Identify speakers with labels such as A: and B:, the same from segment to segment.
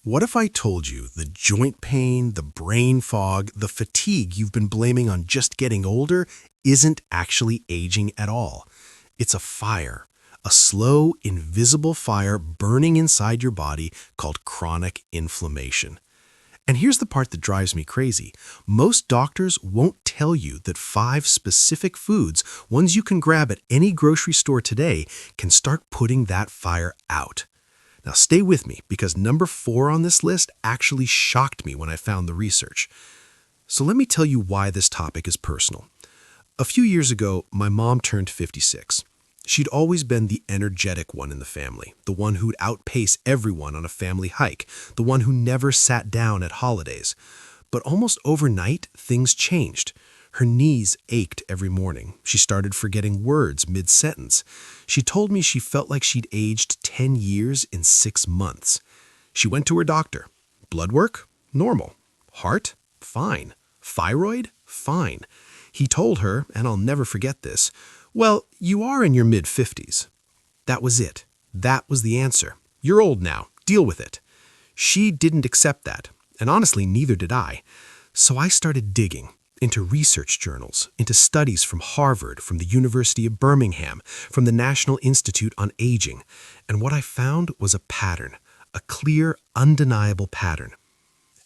A: What if I told you the joint pain, the brain fog, the fatigue you've been blaming on just getting older isn't actually aging at all? It's a fire, a slow, invisible fire burning inside your body called chronic inflammation. And here's the part that drives me crazy. Most doctors won't tell you that 5 specific foods, ones you can grab at any grocery store today, can start putting that fire out. Now stay with me because number 4 on this list actually shocked me when I found the research. So let me tell you why this topic is personal. A few years ago, my mom turned 56. She'd always been the energetic one in the family, the one who'd outpace everyone on a family hike, the one who never sat down at holidays. But almost overnight, things changed. Her knees ached every morning. She started forgetting words mid-sentence. She told me she felt like she'd aged 10 years in 6 months. She went to her doctor. Blood work? Normal. Heart? Fine. Thyroid? Fine. He told her, and I'll never forget this, "Well, you are in your mid-50s." That was it. That was the answer. "You're old now. Deal with it." She didn't accept that, and honestly, neither did I. So I started digging into research journals, into studies from Harvard, from the University of Birmingham, from the National Institute on Aging. And what I found was a pattern, a clear, undeniable pattern.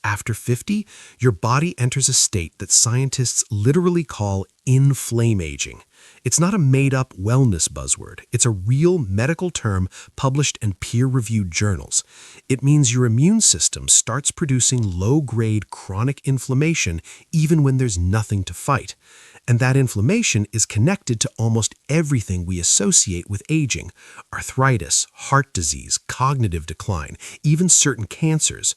A: After 50, your body enters a state that scientists literally call inflammaging. It's not a made-up wellness buzzword. It's a real medical term published in peer-reviewed journals. It means your immune system starts producing low-grade chronic inflammation even when there's nothing to fight. And that inflammation is connected to almost everything we associate with aging: arthritis, heart disease, cognitive decline, even certain cancers.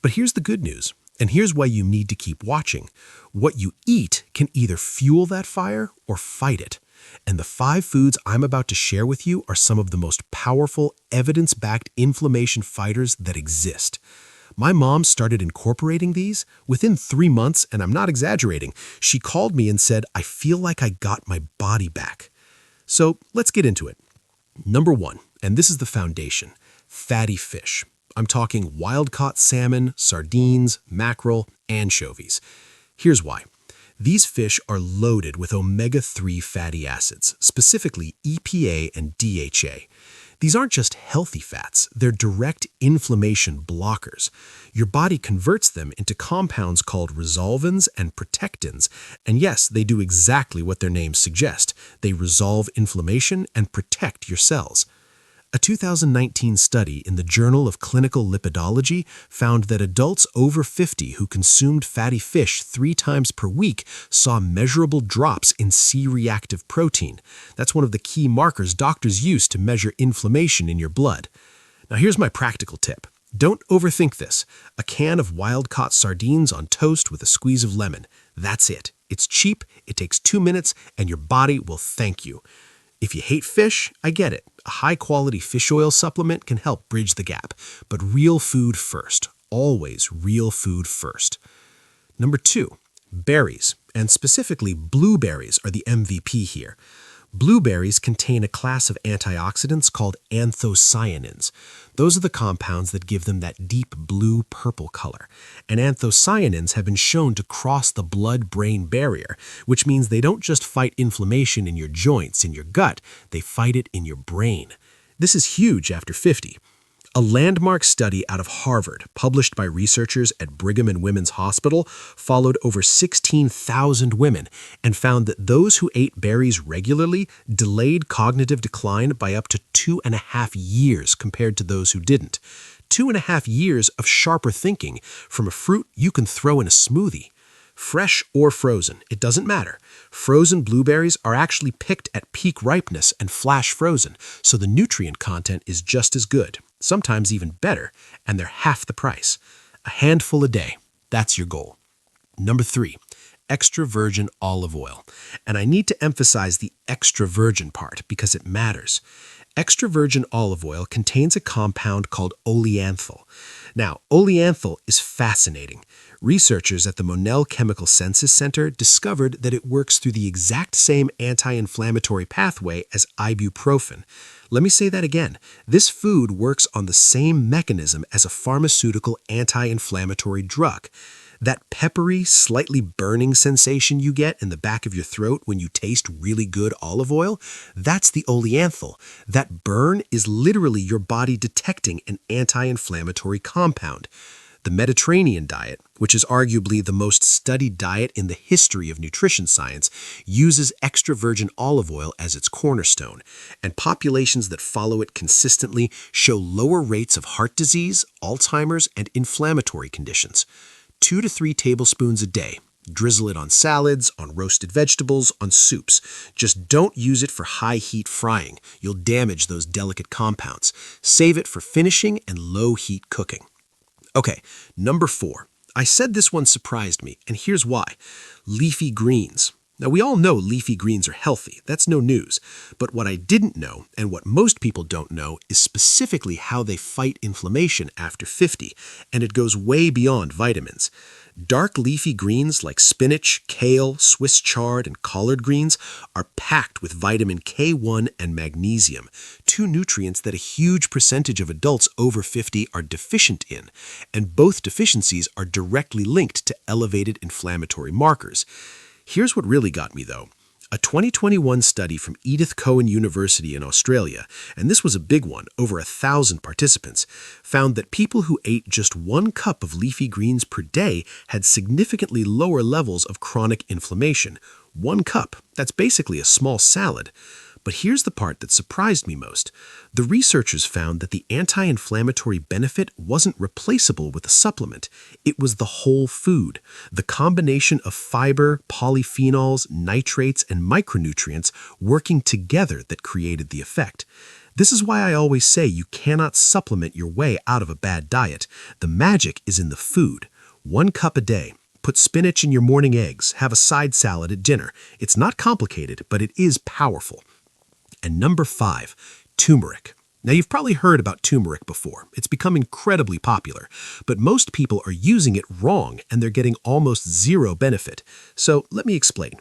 A: But here's the good news, and here's why you need to keep watching. What you eat can either fuel that fire or fight it. And the 5 foods I'm about to share with you are some of the most powerful, evidence-backed inflammation fighters that exist. My mom started incorporating these within 3 months, and I'm not exaggerating. She called me and said, "I feel like I got my body back." So let's get into it. Number 1, and this is the foundation: fatty fish. I'm talking wild-caught salmon, sardines, mackerel, anchovies. Here's why. These fish are loaded with omega-3 fatty acids, specifically EPA and DHA. These aren't just healthy fats, they're direct inflammation blockers. Your body converts them into compounds called resolvins and protectins, and yes, they do exactly what their names suggest. They resolve inflammation and protect your cells. A 2019 study in the Journal of Clinical Lipidology found that adults over 50 who consumed fatty fish 3 times per week saw measurable drops in C-reactive protein. That's one of the key markers doctors use to measure inflammation in your blood. Now here's my practical tip. Don't overthink this. A can of wild-caught sardines on toast with a squeeze of lemon. That's it. It's cheap, it takes 2 minutes, and your body will thank you. If you hate fish, I get it. A high-quality fish oil supplement can help bridge the gap. But real food first. Always real food first. Number 2, berries, and specifically blueberries are the MVP here. Blueberries contain a class of antioxidants called anthocyanins. Those are the compounds that give them that deep blue-purple color. And anthocyanins have been shown to cross the blood-brain barrier, which means they don't just fight inflammation in your joints, in your gut, they fight it in your brain. This is huge after 50. A landmark study out of Harvard, published by researchers at Brigham and Women's Hospital, followed over 16,000 women and found that those who ate berries regularly delayed cognitive decline by up to 2.5 years compared to those who didn't. 2.5 years of sharper thinking from a fruit you can throw in a smoothie. Fresh or frozen, it doesn't matter. Frozen blueberries are actually picked at peak ripeness and flash frozen, so the nutrient content is just as good, sometimes even better, and they're half the price. A handful a day, that's your goal. Number 3, extra virgin olive oil. And I need to emphasize the extra virgin part because it matters. Extra virgin olive oil contains a compound called oleanthyl. Now, oleanthyl is fascinating. Researchers at the Monell Chemical Senses Center discovered that it works through the exact same anti-inflammatory pathway as ibuprofen. Let me say that again. This food works on the same mechanism as a pharmaceutical anti-inflammatory drug. That peppery, slightly burning sensation you get in the back of your throat when you taste really good olive oil, that's the oleanthyl. That burn is literally your body detecting an anti-inflammatory compound. The Mediterranean diet, which is arguably the most studied diet in the history of nutrition science, uses extra virgin olive oil as its cornerstone, and populations that follow it consistently show lower rates of heart disease, Alzheimer's, and inflammatory conditions. 2 to 3 tablespoons a day. Drizzle it on salads, on roasted vegetables, on soups. Just don't use it for high-heat frying. You'll damage those delicate compounds. Save it for finishing and low-heat cooking. Okay, number 4. I said this one surprised me, and here's why. Leafy greens. Now, we all know leafy greens are healthy. That's no news. But what I didn't know, and what most people don't know, is specifically how they fight inflammation after 50, and it goes way beyond vitamins. Dark leafy greens like spinach, kale, Swiss chard, and collard greens are packed with vitamin K1 and magnesium, 2 nutrients that a huge percentage of adults over 50 are deficient in, and both deficiencies are directly linked to elevated inflammatory markers. Here's what really got me, though. A 2021 study from Edith Cowan University in Australia, and this was a big one, over 1,000 participants, found that people who ate just 1 cup of leafy greens per day had significantly lower levels of chronic inflammation. 1 cup, that's basically a small salad. But here's the part that surprised me most. The researchers found that the anti-inflammatory benefit wasn't replaceable with a supplement. It was the whole food. The combination of fiber, polyphenols, nitrates, and micronutrients working together that created the effect. This is why I always say you cannot supplement your way out of a bad diet. The magic is in the food. 1 cup a day. Put spinach in your morning eggs. Have a side salad at dinner. It's not complicated, but it is powerful. And number 5, turmeric. Now, you've probably heard about turmeric before. It's become incredibly popular, but most people are using it wrong and they're getting almost zero benefit. So let me explain.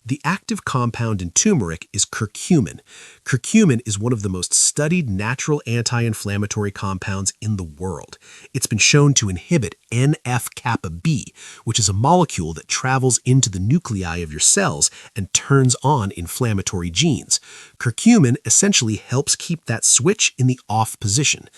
A: The active compound in turmeric is curcumin. Curcumin is one of the most studied natural anti-inflammatory compounds in the world. It's been shown to inhibit NF-kappa B, which is a molecule that travels into the nuclei of your cells and turns on inflammatory genes. Curcumin essentially helps keep that switch in the off position.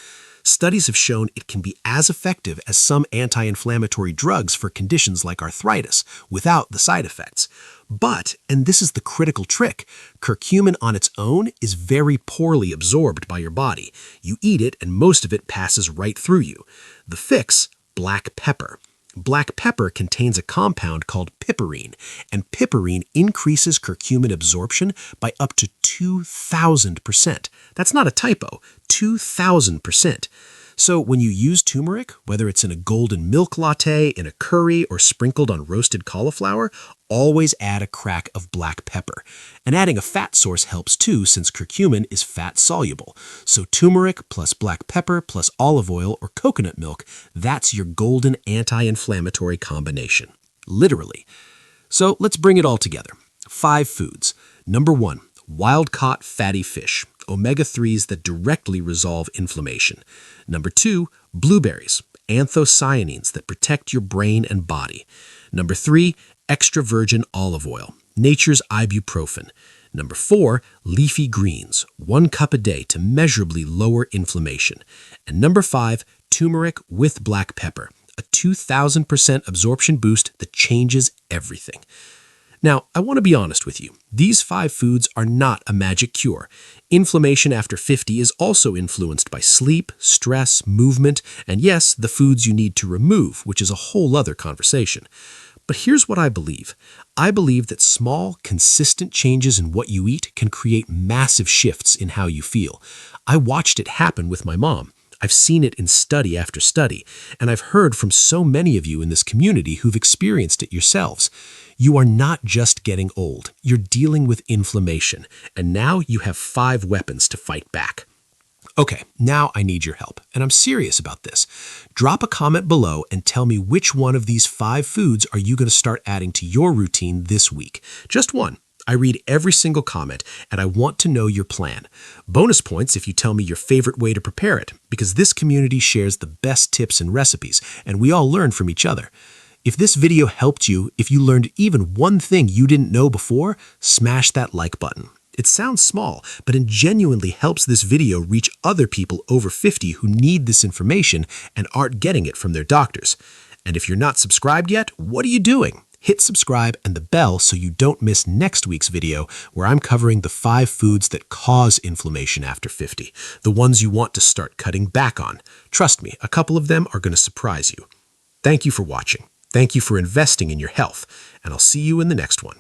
A: Studies have shown it can be as effective as some anti-inflammatory drugs for conditions like arthritis, without the side effects. But, and this is the critical trick, curcumin on its own is very poorly absorbed by your body. You eat it and most of it passes right through you. The fix? Black pepper. Black pepper contains a compound called piperine, and piperine increases curcumin absorption by up to 2,000%. That's not a typo, 2,000%. So when you use turmeric, whether it's in a golden milk latte, in a curry, or sprinkled on roasted cauliflower, always add a crack of black pepper. And adding a fat source helps too, since curcumin is fat soluble. So turmeric plus black pepper plus olive oil or coconut milk, that's your golden anti-inflammatory combination. Literally. So let's bring it all together. 5 foods. Number 1, wild-caught fatty fish, omega-3s that directly resolve inflammation. Number 2, blueberries, anthocyanins that protect your brain and body. Number 3, extra virgin olive oil, nature's ibuprofen. Number 4, leafy greens, 1 cup a day to measurably lower inflammation. And number 5, turmeric with black pepper, a 2,000% absorption boost that changes everything. Now, I want to be honest with you. These 5 foods are not a magic cure. Inflammation after 50 is also influenced by sleep, stress, movement, and yes, the foods you need to remove, which is a whole other conversation. But here's what I believe. I believe that small, consistent changes in what you eat can create massive shifts in how you feel. I watched it happen with my mom. I've seen it in study after study, and I've heard from so many of you in this community who've experienced it yourselves. You are not just getting old, you're dealing with inflammation, and now you have 5 weapons to fight back. Okay, now I need your help, and I'm serious about this. Drop a comment below and tell me which one of these 5 foods are you going to start adding to your routine this week. Just one. I read every single comment, and I want to know your plan. Bonus points if you tell me your favorite way to prepare it, because this community shares the best tips and recipes, and we all learn from each other. If this video helped you, if you learned even one thing you didn't know before, smash that like button. It sounds small, but it genuinely helps this video reach other people over 50 who need this information and aren't getting it from their doctors. And if you're not subscribed yet, what are you doing? Hit subscribe and the bell so you don't miss next week's video where I'm covering the 5 foods that cause inflammation after 50, the ones you want to start cutting back on. Trust me, a couple of them are going to surprise you. Thank you for watching. Thank you for investing in your health, and I'll see you in the next one.